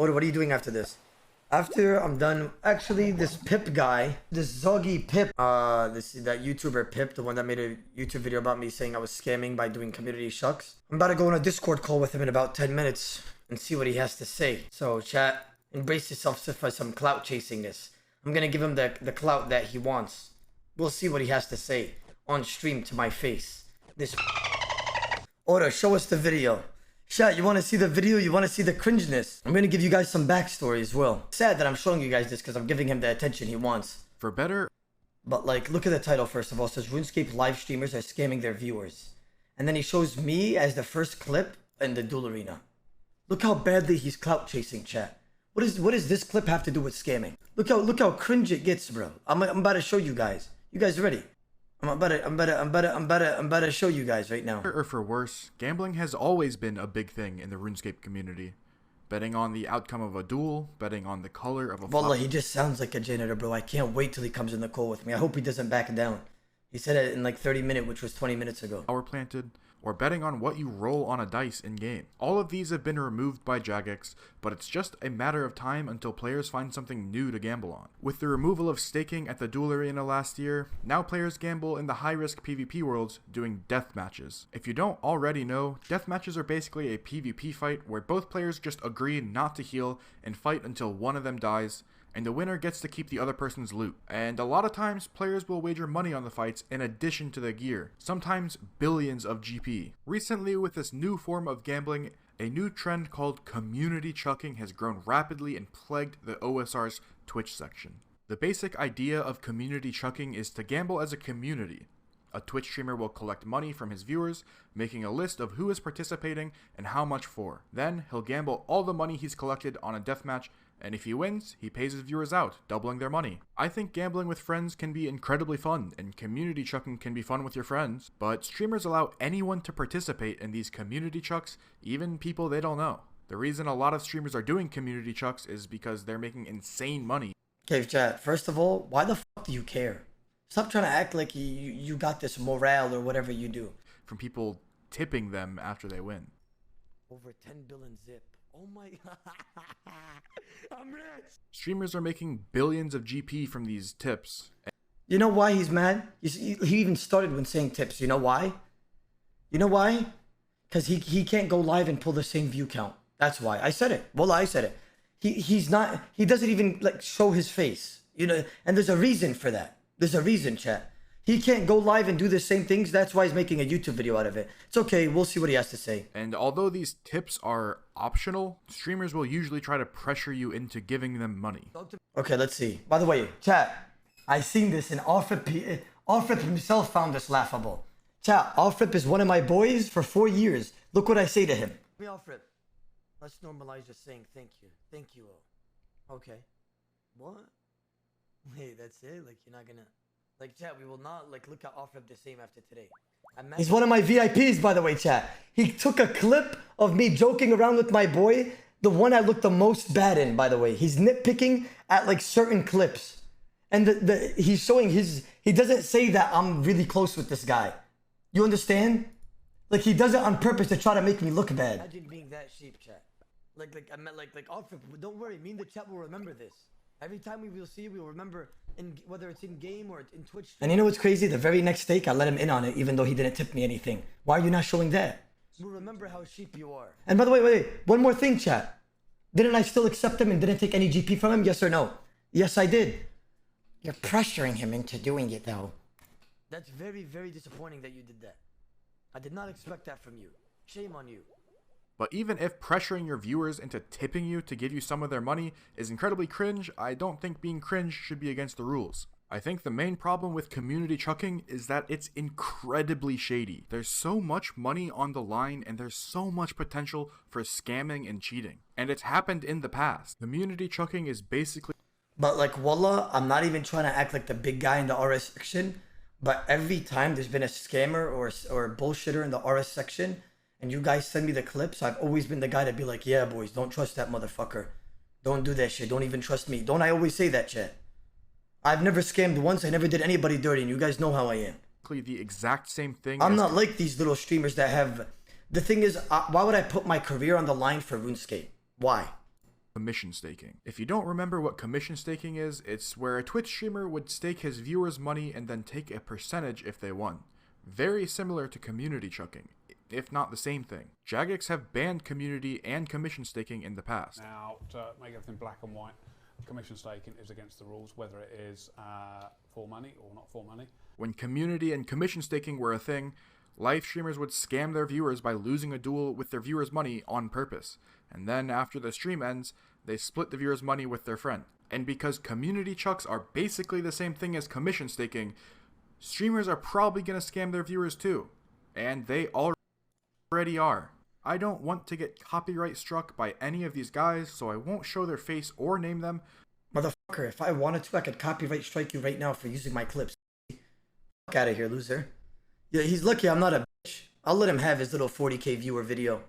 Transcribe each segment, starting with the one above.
Oda, what are you doing after this? After I'm done, actually, this Pip guy, this Zoggy Pip, that YouTuber Pip, the one that made a YouTube video about me saying I was scamming by doing community shucks. I'm about to go on a Discord call with him in about 10 minutes and see what he has to say. So, chat, embrace yourself for some clout chasingness. I'm gonna give him the clout that he wants. We'll see what he has to say on stream to my face. This Oda, show us the video. Chat, you want to see the video? You want to see the cringeness? I'm going to give you guys some backstory as well. Sad that I'm showing you guys this because I'm giving him the attention he wants. For better. But like, look at the title first of all. It says RuneScape live streamers are scamming their viewers. And then he shows me as the first clip in the duel arena. Look how badly he's clout chasing, chat. What does this clip have to do with scamming? Look how cringe it gets, bro. I'm about to show you guys. You guys ready? I'm about to show you guys right now. Or for worse, gambling has always been a big thing in the RuneScape community. Betting on the outcome of a duel, betting on the color of a Wallah, he just sounds like a janitor, bro. I can't wait till he comes in the call with me. I hope he doesn't back down. He said it in like 30 minutes, which was 20 minutes ago. Flower planted, or betting on what you roll on a dice in-game. All of these have been removed by Jagex, but it's just a matter of time until players find something new to gamble on. With the removal of staking at the duel arena last year, now players gamble in the high-risk PvP worlds doing death matches. If you don't already know, death matches are basically a PvP fight where both players just agree not to heal and fight until one of them dies, and the winner gets to keep the other person's loot. And a lot of times, players will wager money on the fights in addition to the gear, sometimes billions of GP. Recently, with this new form of gambling, a new trend called community chucking has grown rapidly and plagued the OSR's Twitch section. The basic idea of community chucking is to gamble as a community. A Twitch streamer will collect money from his viewers, making a list of who is participating and how much for. Then, he'll gamble all the money he's collected on a deathmatch, and if he wins, he pays his viewers out, doubling their money. I think gambling with friends can be incredibly fun, and community chucking can be fun with your friends, but streamers allow anyone to participate in these community chucks, even people they don't know. The reason a lot of streamers are doing community chucks is because they're making insane money. Okay, chat, first of all, why the fuck do you care? Stop trying to act like you got this morale or whatever you do. From people tipping them after they win. Over 10 billion zip. Oh my god. I'm rich. Streamers are making billions of GP from these tips. You know why he's mad? He even started when saying tips. You know why? You know why? Because he can't go live and pull the same view count. That's why. I said it. Well, I said it. He doesn't even like show his face. You know, and there's a reason for that. There's a reason, chat. He can't go live and do the same things. That's why he's making a YouTube video out of it. It's okay. We'll see what he has to say. And although these tips are optional, streamers will usually try to pressure you into giving them money. Okay, let's see. By the way, chat, I seen this and Alfred himself found this laughable. Chat, Alfred is one of my boys for 4 years. Look what I say to him. Hey, Alfred, let's normalize just saying thank you. Thank you all. Okay. What? Wait, that's it? Like, you're not gonna... Like, chat, we will not, like, look at Alfred the same after today. He's one of my VIPs, by the way, chat. He took a clip of me joking around with my boy, the one I looked the most bad in, by the way. He's nitpicking at, like, certain clips. And he's showing his... He doesn't say that I'm really close with this guy. You understand? Like, he does it on purpose to try to make me look bad. Imagine being that sheep, chat. I meant, like, Alfred, don't worry. Me and the chat will remember this. Every time we will see, we will remember, whether it's in game or in Twitch. And you know what's crazy? The very next stake, I let him in on it, even though he didn't tip me anything. Why are you not showing that? We'll remember how sheep you are. And by the way, wait, one more thing, chat. Didn't I still accept him and didn't take any GP from him? Yes or no? Yes, I did. You're pressuring him into doing it, though. That's very, very disappointing that you did that. I did not expect that from you. Shame on you. But even if pressuring your viewers into tipping you to give you some of their money is incredibly cringe, I don't think being cringe should be against the rules. I think the main problem with community chucking is that it's incredibly shady. There's so much money on the line and there's so much potential for scamming and cheating. And it's happened in the past. Community chucking is basically... But like, wallah, I'm not even trying to act like the big guy in the RS section, but every time there's been a scammer or a bullshitter in the RS section, and you guys send me the clips, I've always been the guy to be like, yeah, boys, don't trust that motherfucker. Don't do that shit. Don't even trust me. Don't I always say that shit? I've never scammed once. I never did anybody dirty, and you guys know how I am. The exact same thing. I'm not like these little streamers that have... The thing is, why would I put my career on the line for RuneScape? Why? commission staking. If you don't remember what commission staking is, it's where a Twitch streamer would stake his viewers' money and then take a percentage if they won. Very similar to community chucking, if not the same thing. Jagex have banned community and commission staking in the past. Now, to make everything black and white, commission staking is against the rules, whether it is for money or not for money. When community and commission staking were a thing, live streamers would scam their viewers by losing a duel with their viewers' money on purpose. And then after the stream ends, they split the viewers' money with their friend. And because community chucks are basically the same thing as commission staking, streamers are probably going to scam their viewers too. And they already are. I don't want to get copyright struck by any of these guys, so I won't show their face or name them. Motherfucker, if I wanted to, I could copyright strike you right now for using my clips. Fuck out of here, loser. Yeah, he's lucky I'm not a bitch. I'll let him have his little 40k viewer video.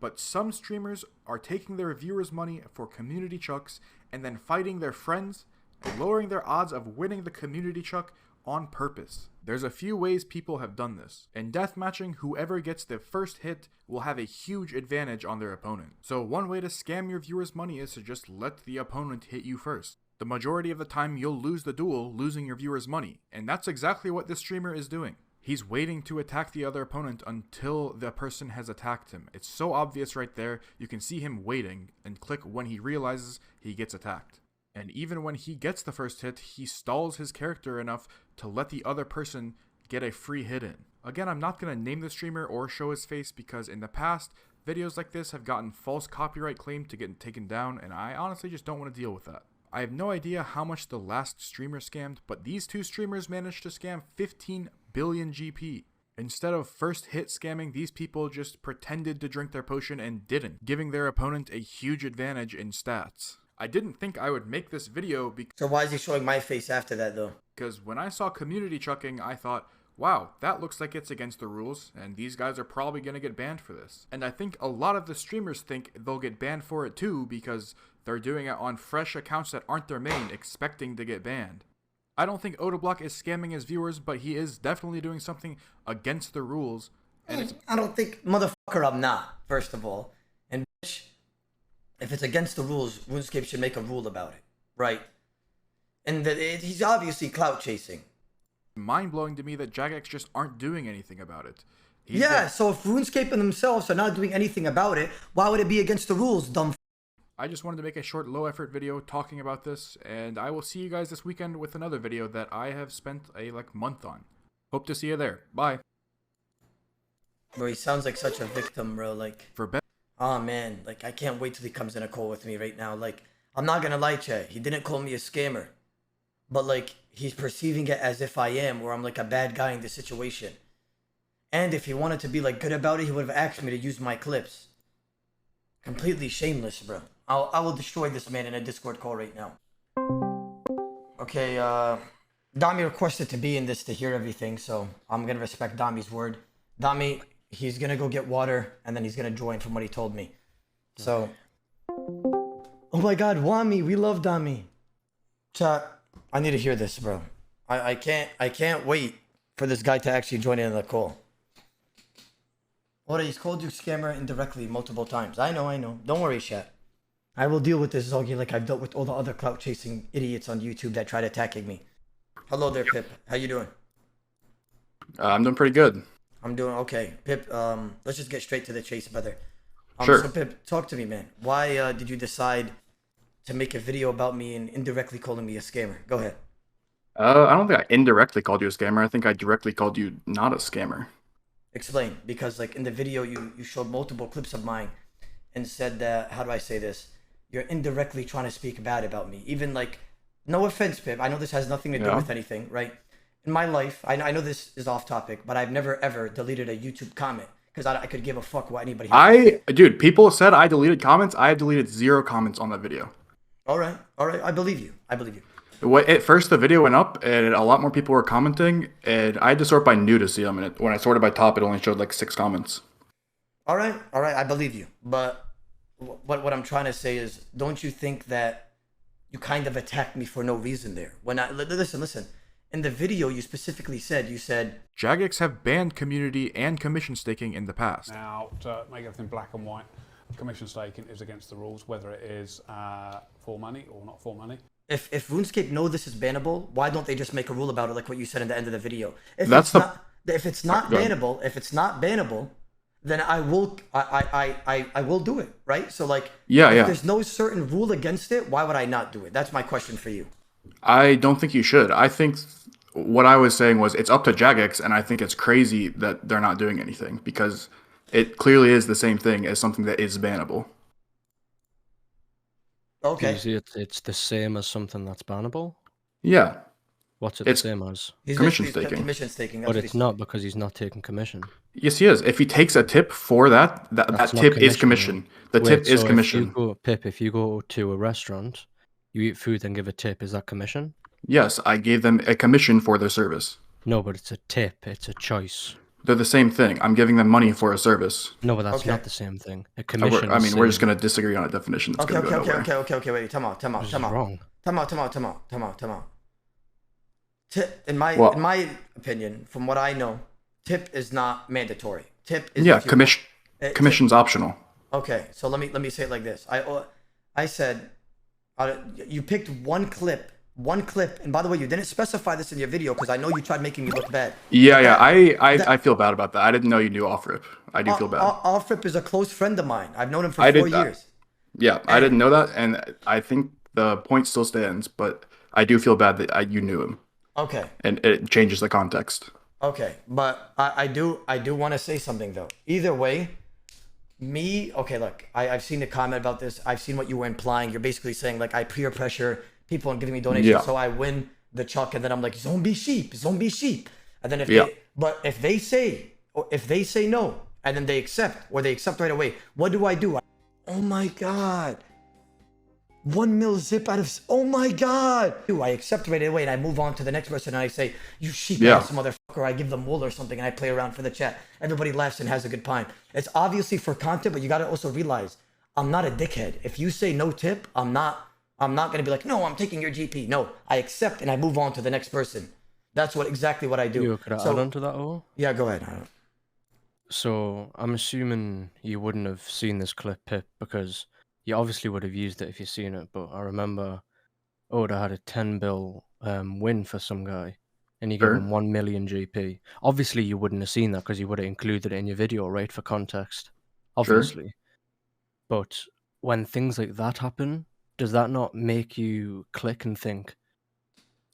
But some streamers are taking their viewers' money for community chucks and then fighting their friends and lowering their odds of winning the community chuck on purpose. There's a few ways people have done this. In deathmatching, whoever gets the first hit will have a huge advantage on their opponent. So one way to scam your viewers' money is to just let the opponent hit you first. The majority of the time you'll lose the duel, losing your viewers' money. And that's exactly what this streamer is doing. He's waiting to attack the other opponent until the person has attacked him. It's so obvious right there, you can see him waiting and click when he realizes he gets attacked. And even when he gets the first hit, he stalls his character enough to let the other person get a free hit in. Again, I'm not going to name the streamer or show his face because in the past, videos like this have gotten false copyright claim to get taken down, and I honestly just don't want to deal with that. I have no idea how much the last streamer scammed, but these two streamers managed to scam 15 billion GP. Instead of first hit scamming, these people just pretended to drink their potion and didn't, giving their opponent a huge advantage in stats. I didn't think I would make this video because... So why is he showing my face after that though? Because when I saw community chucking, I thought, wow, that looks like it's against the rules, and these guys are probably going to get banned for this. And I think a lot of the streamers think they'll get banned for it too because they're doing it on fresh accounts that aren't their main, expecting to get banned. I don't think Odablock is scamming his viewers, but he is definitely doing something against the rules. And I don't think, motherfucker, I'm not, first of all. And bitch, if it's against the rules, RuneScape should make a rule about it, right? And he's obviously clout chasing. Mind-blowing to me that Jagex just aren't doing anything about it. So if RuneScape and themselves are not doing anything about it, why would it be against the rules, dumb I just wanted to make a short low-effort video talking about this, and I will see you guys this weekend with another video that I have spent a month on. Hope to see you there. Bye. Bro, he sounds like such a victim, bro. Oh man, I can't wait till he comes in a call with me right now. I'm not gonna lie, chat. He didn't call me a scammer, but he's perceiving it as if I am, or I'm a bad guy in this situation. And if he wanted to be good about it, he would have asked me to use my clips. Completely shameless, bro. I will destroy this man in a Discord call right now. Okay, Dami requested to be in this to hear everything, so I'm gonna respect Dami's word. Dami, he's gonna go get water, and then he's gonna join from what he told me. So, oh my God, Wami, we love Dami. Chat, I need to hear this, bro. I can't wait for this guy to actually join in on the call. What, he's called you scammer indirectly multiple times. I know. Don't worry, chat. I will deal with this, Zogi, like I've dealt with all the other clout chasing idiots on YouTube that tried attacking me. Hello there, Pip. How you doing? I'm doing pretty good. I'm doing okay. Pip, let's just get straight to the chase, brother. Sure. So Pip, talk to me, man. Why did you decide to make a video about me and indirectly calling me a scammer? Go ahead. I don't think I indirectly called you a scammer. I think I directly called you not a scammer. Explain, because in the video you showed multiple clips of mine and said that, how do I say this? You're indirectly trying to speak bad about me. Even no offense, Pip. I know this has nothing to do with anything, right? In my life, I know this is off topic, but I've never ever deleted a YouTube comment because I could give a fuck what anybody has. Dude, people said I deleted comments. I have deleted 0 comments on that video. All right. I believe you. At first, the video went up, and a lot more people were commenting, and I had to sort by new to see them. And when I sorted by top, it only showed 6 comments. All right. I believe you. But what I'm trying to say is, don't you think that you kind of attacked me for no reason there? Listen. In the video, you specifically said, Jagex have banned community and commission staking in the past. Now, to make everything black and white, commission staking is against the rules, whether it is for money or not for money. If RuneScape know this is bannable, why don't they just make a rule about it, like what you said in the end of the video? If it's not bannable, then I will do it, right? So like, if there's no certain rule against it, why would I not do it? That's my question for you. I don't think you should. I think what I was saying was it's up to Jagex, and I think it's crazy that they're not doing anything because it clearly is the same thing as something that is bannable. Okay. You see, it's the same as something that's bannable? Yeah. What's it It's the same as? commission staking. Commission staking. But it's not, because he's not taking commission. Yes, he is. If he takes a tip for that tip is commission. The tip is commission. If you go to a restaurant, you eat food and give a tip, is that commission? Yes, I gave them a commission for their service. No, but it's a tip. It's a choice. They're the same thing. I'm giving them money for a service. No, but that's not the same thing. A commission. We're just going to disagree on a definition. That's Okay. Wait. Time out. Wrong. Time out. In my opinion, from what I know, tip is not mandatory. Tip is commission's optional. Okay, so let me say it like this. I said you picked one clip, and by the way, you didn't specify this in your video because I know you tried making me look bad. I feel bad about that. I didn't know you knew Offrip. I do feel bad. Offrip is a close friend of mine. I've known him for 4 years. I didn't know that, and I think the point still stands, but I do feel bad that you knew him. Okay. And it changes the context. Okay, but I do want to say something though. Either way, look, I've seen the comment about this. I've seen what you were implying. You're basically saying like I peer pressure people and giving me donations, so I win the chuck, and then I'm like zombie sheep, and then if they say no, and then they accept right away, what do? Oh my god. 1 mil zip out of, oh my god. I accept right away and I move on to the next person and I say, you sheep ass motherfucker. I give them wool or something and I play around for the chat. Everybody laughs and has a good time. It's obviously for content, but you got to also realize I'm not a dickhead. If you say no tip, I'm not going to be like, no, I'm taking your GP. No, I accept and I move on to the next person. That's exactly what I do. Could I add on to that, Owl? Yeah, go ahead. So I'm assuming you wouldn't have seen this clip, Pip, because you obviously would have used it if you've seen it, but I remember Oda had a 10 bill win for some guy, and you gave him 1 million GP. Obviously, you wouldn't have seen that because you would have included it in your video, right, for context. Obviously. Sure. But when things like that happen, does that not make you click and think,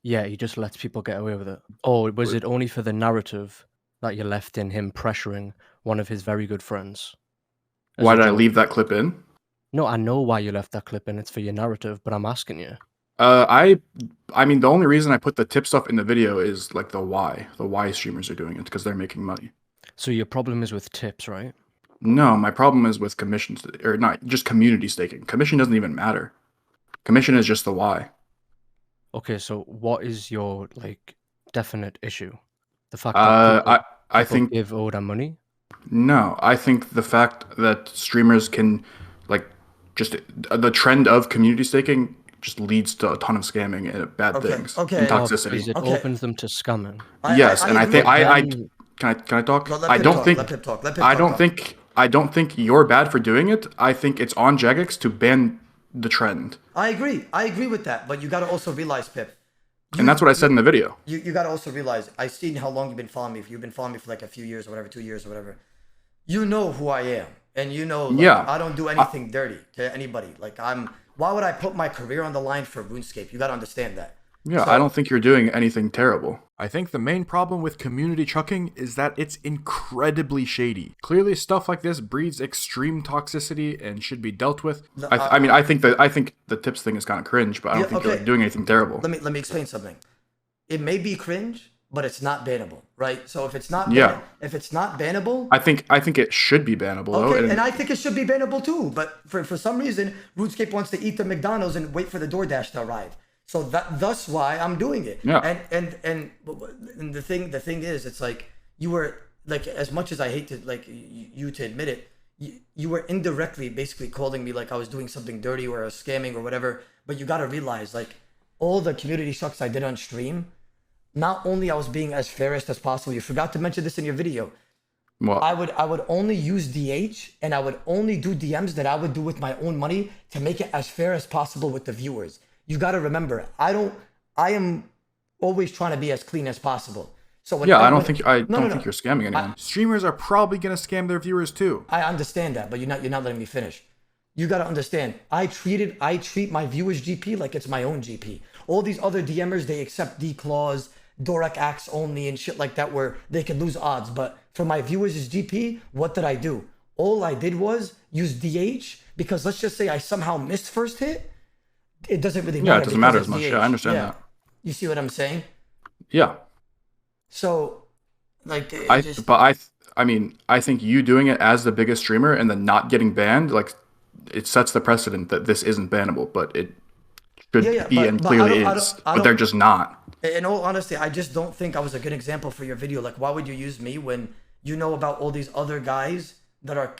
yeah, he just lets people get away with it? Or was it only for the narrative that you left in him pressuring one of his very good friends? Why did I leave that clip in? No, I know why you left that clip in. It's for your narrative, but I'm asking you. I mean, the only reason I put the tip stuff in the video is like the why streamers are doing it, because they're making money. So your problem is with tips, right? No, my problem is with commissions, or not, just community staking. Commission doesn't even matter. Commission is just the why. Okay, so what is your like definite issue? The fact that I think give Oda money? No, I think the fact that streamers can like just the trend of community staking just leads to a ton of scamming and bad things and toxicity. It opens them to scamming. Yes, and I think can I talk? I don't think you're bad for doing it. I think it's on Jagex to ban the trend. I agree with that, but you got to also realize, Pip. And that's what I said in the video. You got to also realize, I've seen how long you've been following me. If you've been following me for like a few years or whatever, 2 years or whatever, you know who I am. And you know, I don't do anything dirty to anybody. Like why would I put my career on the line for RuneScape? You got to understand that. Yeah, I don't think you're doing anything terrible. I think the main problem with community chucking is that it's incredibly shady. Clearly, stuff like this breeds extreme toxicity and should be dealt with. I think the tips thing is kind of cringe, but I don't think you're doing anything terrible. Let me explain something. It may be cringe, but it's not bannable, right? So if it's not if it's not bannable, I think it should be bannable. Okay, and I think it should be bannable too. But for some reason, RuneScape wants to eat the McDonald's and wait for the DoorDash to arrive. So thus why I'm doing it. Yeah. And the thing is, it's like you were like, as much as I hate to like you to admit it, you were indirectly basically calling me like I was doing something dirty or I was scamming or whatever. But you got to realize, like, all the community shucks I did on stream, not only I was being as fairest as possible. You forgot to mention this in your video. Well, I would only use DH, and I would only do DMs that I would do with my own money to make it as fair as possible with the viewers. You got to remember, I am always trying to be as clean as possible. So when yeah, I when- don't think I no, don't no, think no. you're scamming anyone. Streamers are probably gonna scam their viewers too. I understand that, but you're not letting me finish. You got to understand. I treat my viewers GP like it's my own GP. All these other DMers, they accept D clause, Doric acts only, and shit like that, where they can lose odds. But for my viewers as GP, what did I do? All I did was use DH, because let's just say I somehow missed first hit. It doesn't really matter. Yeah, it doesn't matter because as much. it's Yeah, I DH. understand that. You see what I'm saying? Yeah, So, like, I mean, I think you doing it as the biggest streamer and then not getting banned, like, it sets the precedent that this isn't bannable, but it should be and but clearly I don't- is. I But don't- they're just not. In all honesty, I just don't think I was a good example for your video. Like, why would you use me when you know about all these other guys that are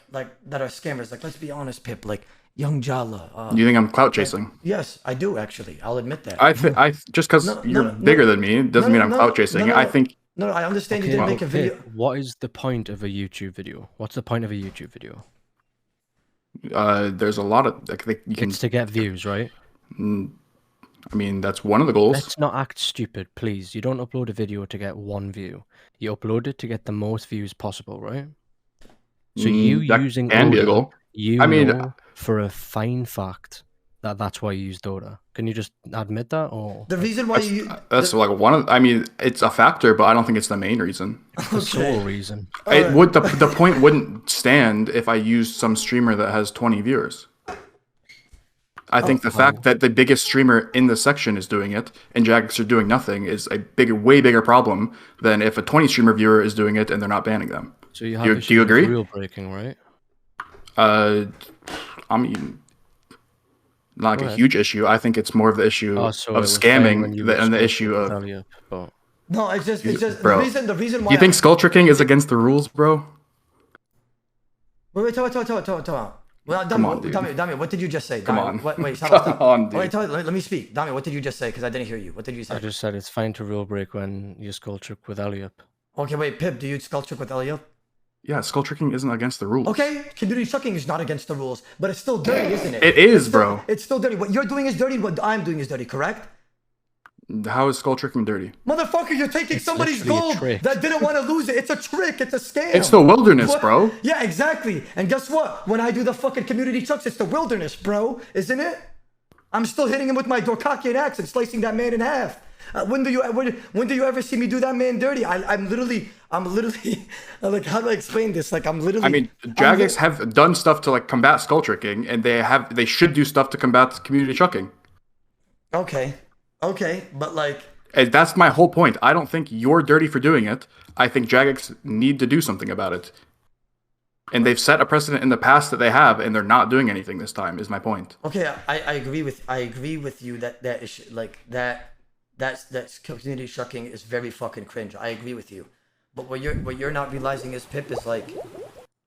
scammers? Like, let's be honest, Pip. Like, Young Jala. You think I'm clout chasing? Yes, I do actually. I'll admit that. I just because you're bigger than me doesn't mean I'm clout chasing. I think No, I understand you didn't make a video. What is the point of a YouTube video? What's the point of a YouTube video? there's a lot of like you can. It's to get views, right? I mean, that's one of the goals. Let's not act stupid, please. You don't upload a video to get 1 view. You upload it to get the most views possible, right? So you that using can be a Oda, goal. you I mean, know for a fine fact that that's why you used Oda. Can you just admit that, or The reason why you That's like one of. I mean, it's a factor, but I don't think it's the main reason. the sole reason? It would the point wouldn't stand if I used some streamer that has 20 viewers. I think the fact that the biggest streamer in the section is doing it and Jagex are doing nothing is a way bigger problem than if a 20 streamer viewer is doing it and they're not banning them. So you have Do you agree? Rule breaking, right? I mean, not like a huge issue. I think it's more of the issue Oh, so it of was fine when scamming you were and the supposed issue to of. tell you, but no, it's just Bro, the reason why. Do you think skull tricking is against the rules, bro? Wait, tell. Well, Come on, dude. Dami, what did you just say? Come Dami, on. Wait, stop. Come on, dude. Wait, let me speak. Dami, what did you just say? Because I didn't hear you. What did you say? I just said it's fine to rule break when you skull trick with Eliop. Okay, wait, Pip, do you skull trick with Elliot? Yeah, skull tricking isn't against the rules. Okay, community chucking is not against the rules, but it's still dirty, isn't it? It is, It's still- bro. It's still dirty. What you're doing is dirty. What I'm doing is dirty, correct? How is skull tricking dirty? Motherfucker, you're taking somebody's literally a gold trick. that didn't want to lose it. It's a trick. It's a scam. It's the wilderness, What? bro. Yeah, exactly. And guess what? When I do the fucking community chucks, it's the wilderness, bro. Isn't it? I'm still hitting him with my Dorkakian axe and slicing that man in half. When do you ever see me do that man dirty? I'm literally like, how do I explain this? Like, I'm literally. I mean, Jagex have done stuff to like combat skull tricking, and they should do stuff to combat community chucking. Okay, but like. And that's my whole point. I don't think you're dirty for doing it. I think Jagex need to do something about it. And they've set a precedent in the past that they have, and they're not doing anything this time. Is my point. Okay, I agree with you that issue, like that's community shucking is very fucking cringe. I agree with you, but what you're not realizing is, Pip, is like,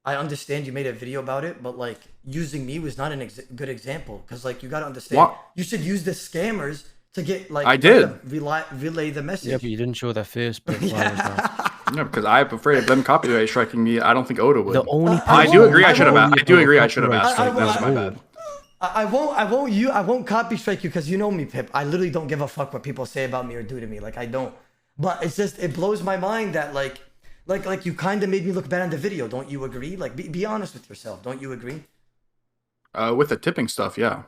I understand you made a video about it, but like using me was not a good example, because like you gotta understand, What? you should use the scammers to get like I did. relay the message. Yeah, but you didn't show their face. But why was that? No, because I'm afraid of them copyright striking me. I don't think Oda would. The only I do agree. I should have. won't. I do agree. I should have Copyright asked. strike That was is my bad. I won't copy strike you, because you know me, Pip. I literally don't give a fuck what people say about me or do to me. Like, I don't. But it's just, it blows my mind that like you kind of made me look bad in the video. Don't you agree? Like, be honest with yourself. Don't you agree? With the tipping stuff, yeah.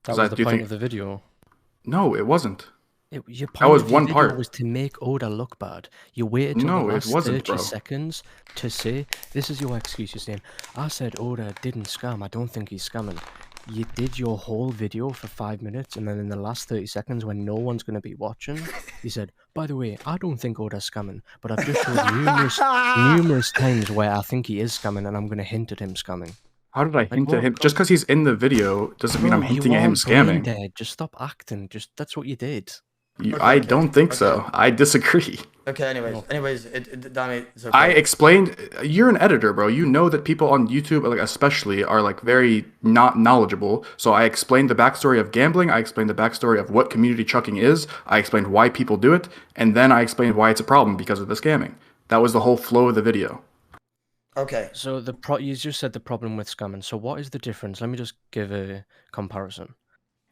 That 'Cause was I the do point think- of the video. No, it wasn't. Your That point was of the one video part. was to make Oda look bad. You waited till No, the it last wasn't, 30 bro. seconds to say, this is your excuse. You're saying, I said Oda didn't scam. I don't think he's scamming. You did your whole video for 5 minutes, and then in the last 30 seconds, when no one's going to be watching, you said, by the way, I don't think Oda's scamming, but I've just showed numerous times where I think he is scamming, and I'm going to hint at him scamming. How did I hint what- at him? Just because he's in the video doesn't mean I'm Bro, hinting you at him are brain scamming. dead. Just stop acting. That's what you did. I don't think so. I disagree. Okay. Anyways, Dami, it's okay. I explained. You're an editor, bro. You know that people on YouTube, like especially, are like very not knowledgeable. So I explained the backstory of gambling. I explained the backstory of what community chucking is. I explained why people do it, and then I explained why it's a problem because of the scamming. That was the whole flow of the video. Okay. So you just said the problem with scamming. So what is the difference? Let me just give a comparison.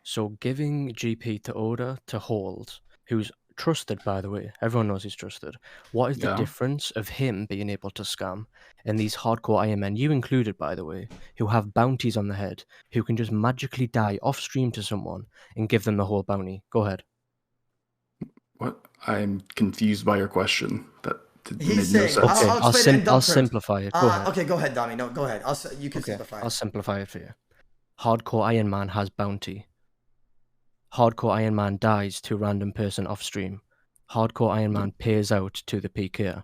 So giving GP to Oda to hold, who's trusted, by the way, everyone knows he's trusted. What is the Yeah. difference of him being able to scam and these hardcore Iron Men, you included, by the way, who have bounties on the head, who can just magically die off stream to someone and give them the whole bounty? Go ahead. What? I'm confused by your question. That He's made no saying, sense. Okay, I'll explain it in dumb I'll terms. simplify it. Go ahead. Okay, go ahead, Dami. No, go ahead. You can Okay, simplify I'll it. simplify it for you. Hardcore Iron Man has bounty. Hardcore Iron Man dies to a random person off stream. Hardcore Iron Man pays out to the PKer.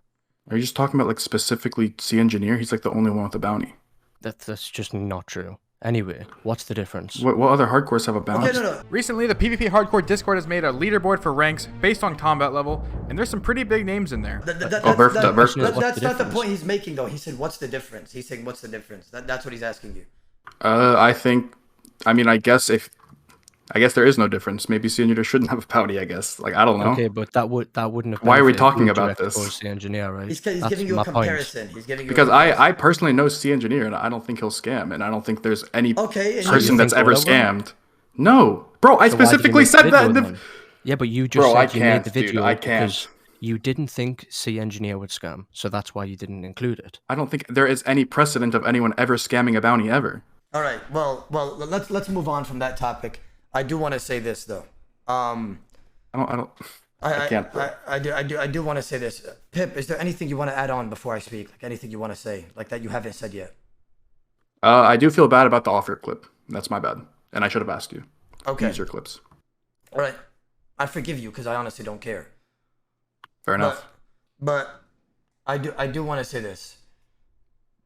Are you just talking about like specifically C Engineer? He's like the only one with a bounty. That's just not true. Anyway, what's the difference? What other hardcores have a bounty? Okay, no. Recently, the PvP Hardcore Discord has made a leaderboard for ranks based on combat level, and there's some pretty big names in there. Burf. That's What's not the the difference? point he's making, though. He said, what's the difference? He's saying, what's the difference? That's what he's asking you. I guess there is no difference. Maybe C Engineer shouldn't have a bounty, I guess. Like, I don't know. Okay, but that wouldn't have. Why are we benefited talking you about direct this? opposed to the engineer, right? He's That's giving you a my point. comparison. He's giving you Because a comparison. I personally know C Engineer, and I don't think he'll scam, and I don't think there's any Okay, and person you that's think ever Oda will? scammed. No, bro, I So why did you specifically make the said that video in the. then? Yeah, but you just Bro, I said you made can't, the dude, video I can't. because you didn't think C engineer would scam, so that's why you didn't include it. I don't think there is any precedent of anyone ever scamming a bounty ever. All right. Well, let's move on from that topic. I do want to say this though. I can't. I do want to say this. Pip, is there anything you want to add on before I speak? Like anything you want to say, like that you haven't said yet? I do feel bad about the offer clip. That's my bad, and I should have asked you. Okay. Use your clips. All right. I forgive you because I honestly don't care. Fair enough. But I do want to say this.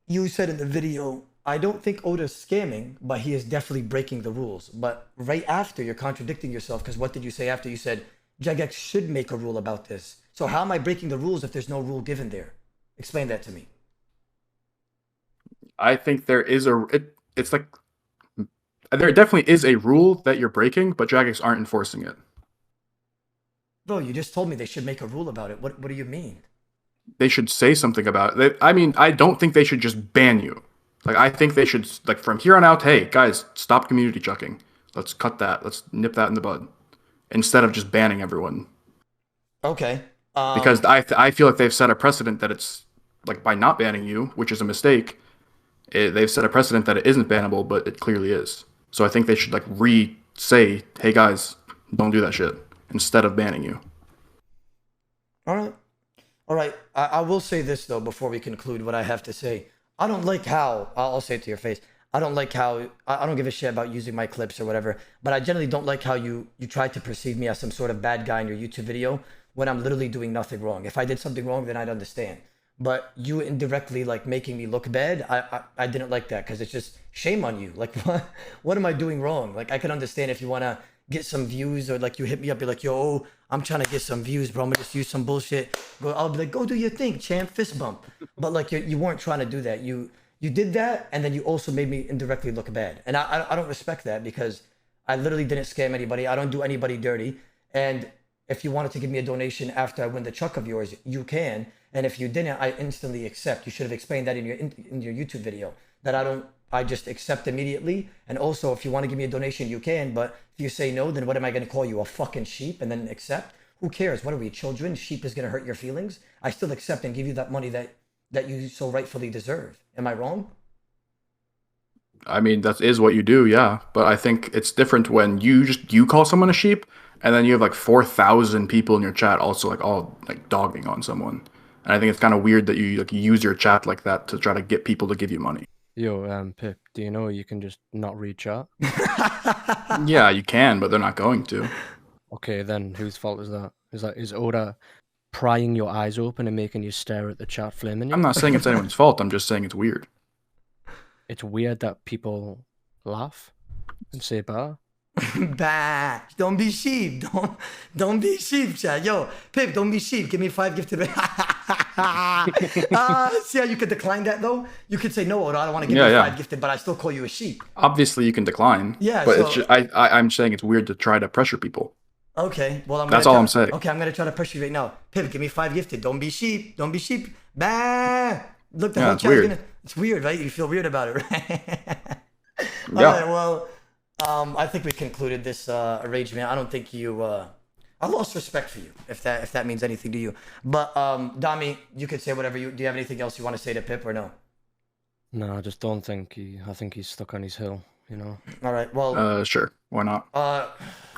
You said in the video, I don't think Oda's scamming, but he is definitely breaking the rules. But right after, you're contradicting yourself because what did you say after? You said Jagex should make a rule about this. So how am I breaking the rules if there's no rule given there? Explain that to me. I think there is it's like there definitely is a rule that you're breaking, but Jagex aren't enforcing it. Bro, you just told me they should make a rule about it. What do you mean? They should say something about it. I mean, I don't think they should just ban you. Like, I think they should, like, from here on out, hey, guys, stop community chucking. Let's cut that. Let's nip that in the bud. Instead of just banning everyone. Okay. Because I feel like they've set a precedent that it's, like, by not banning you, which is a mistake, they've set a precedent that it isn't bannable, but it clearly is. So I think they should, like, say, hey, guys, don't do that shit, instead of banning you. All right. I will say this, though, before we conclude what I have to say. I don't like how, I'll say it to your face, I don't like how, I don't give a shit about using my clips or whatever, but I generally don't like how you try to perceive me as some sort of bad guy in your YouTube video when I'm literally doing nothing wrong. If I did something wrong, then I'd understand. But you indirectly, like, making me look bad, I didn't like that because it's just shame on you. Like, what am I doing wrong? Like, I can understand if you want to get some views or, like, you hit me up, you're like, yo, I'm trying to get some views, bro. I'm gonna just use some bullshit. I'll be like, go do your thing, champ, fist bump. But, like, you weren't trying to do that. You did that, and then you also made me indirectly look bad. And I don't respect that because I literally didn't scam anybody. I don't do anybody dirty. And if you wanted to give me a donation after I win the chuck of yours, you can. And if you didn't, I instantly accept. You should have explained that in your YouTube video that I just accept immediately. And also, if you want to give me a donation, you can. But if you say no, then what am I going to call you, a fucking sheep, and then accept? Who cares? What are we, children? Sheep is going to hurt your feelings. I still accept and give you that money that you so rightfully deserve. Am I wrong? I mean, that is what you do, yeah. But I think it's different when you call someone a sheep, and then you have like 4,000 people in your chat also like all like dogging on someone. And I think it's kind of weird that you like use your chat like that to try to get people to give you money. Yo, Pip, do you know you can just not read chat? Yeah, you can, but they're not going to. Okay, then whose fault is that? Is Oda prying your eyes open and making you stare at the chat flaming you? I'm not saying it's anyone's fault. I'm just saying it's weird. It's weird that people laugh and say bah. Bah, don't be sheep. Don't be sheep, chat. Yo, Pip, don't be sheep. Give me 5 gifted. See how you could decline that though? You could say no, Oda, I don't want to give you 5 gifted, but I still call you a sheep. Obviously, you can decline. Yeah, but so, it's just, I'm saying it's weird to try to pressure people. Okay, well that's all I'm saying. Okay, I'm gonna try to pressure you right now. Pip, give me 5 gifted. Don't be sheep. Don't be sheep. Bah. Look, the Yeah, whole it's chat's weird. gonna. It's weird, right? You feel weird about it, right? All Yeah. right. Well, I think we concluded this arrangement. I don't think you. I lost respect for you, if that means anything to you. But Dami, you could say whatever you. Do you have anything else you want to say to Pip or no? No, I just don't think he. I think he's stuck on his hill. You know. All right. Well, Sure. Why not?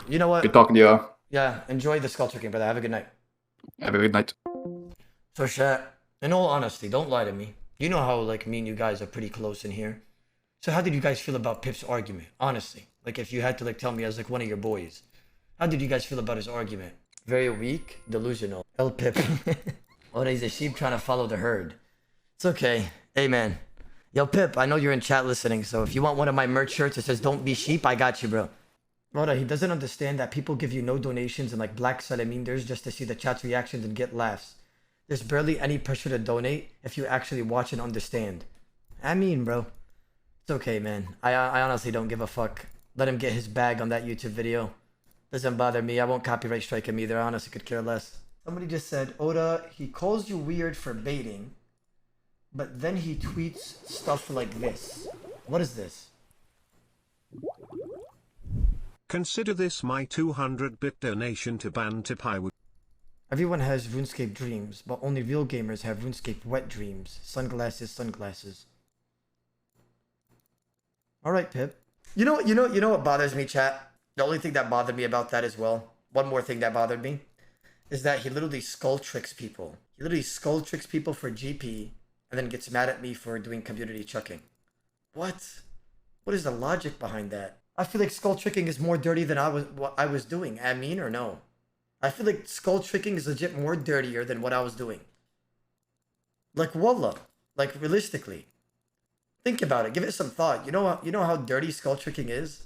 you know what? Good talking to you. Yeah. Enjoy the skull tricking, brother. Have a good night. Have a good night. So, chat. In all honesty, don't lie to me. You know how like me and you guys are pretty close in here. So, how did you guys feel about Pip's argument? Honestly, like if you had to like tell me as like one of your boys, how did you guys feel about his argument? Very weak, delusional. El Pip. Oh, he's a sheep trying to follow the herd. It's okay. Hey, man. Yo, Pip, I know you're in chat listening, so if you want one of my merch shirts that says "Don't be sheep," I got you, bro. Brother, he doesn't understand that people give you no donations and like black salamanders just to see the chat's reactions and get laughs. There's barely any pressure to donate if you actually watch and understand. I mean, bro. It's okay, man. I honestly don't give a fuck. Let him get his bag on that YouTube video. Doesn't bother me. I won't copyright strike him either. I honestly could care less. Somebody just said, Oda, he calls you weird for baiting, but then he tweets stuff like this. What is this? Consider this my 200-bit donation to Bantipai. Everyone has RuneScape dreams, but only real gamers have RuneScape wet dreams. Sunglasses, sunglasses. All right, Pip. You know what bothers me, chat? The only thing that bothered me about that as well, one more thing that bothered me, is that he literally skull tricks people. He literally skull tricks people for GP, and then gets mad at me for doing community chucking. What? What is the logic behind that? I feel like skull tricking is more dirty than what I was doing. I mean, or no? I feel like skull tricking is legit more dirtier than what I was doing. Like, wallah. Like, realistically. Think about it. Give it some thought. You know how dirty skull tricking is?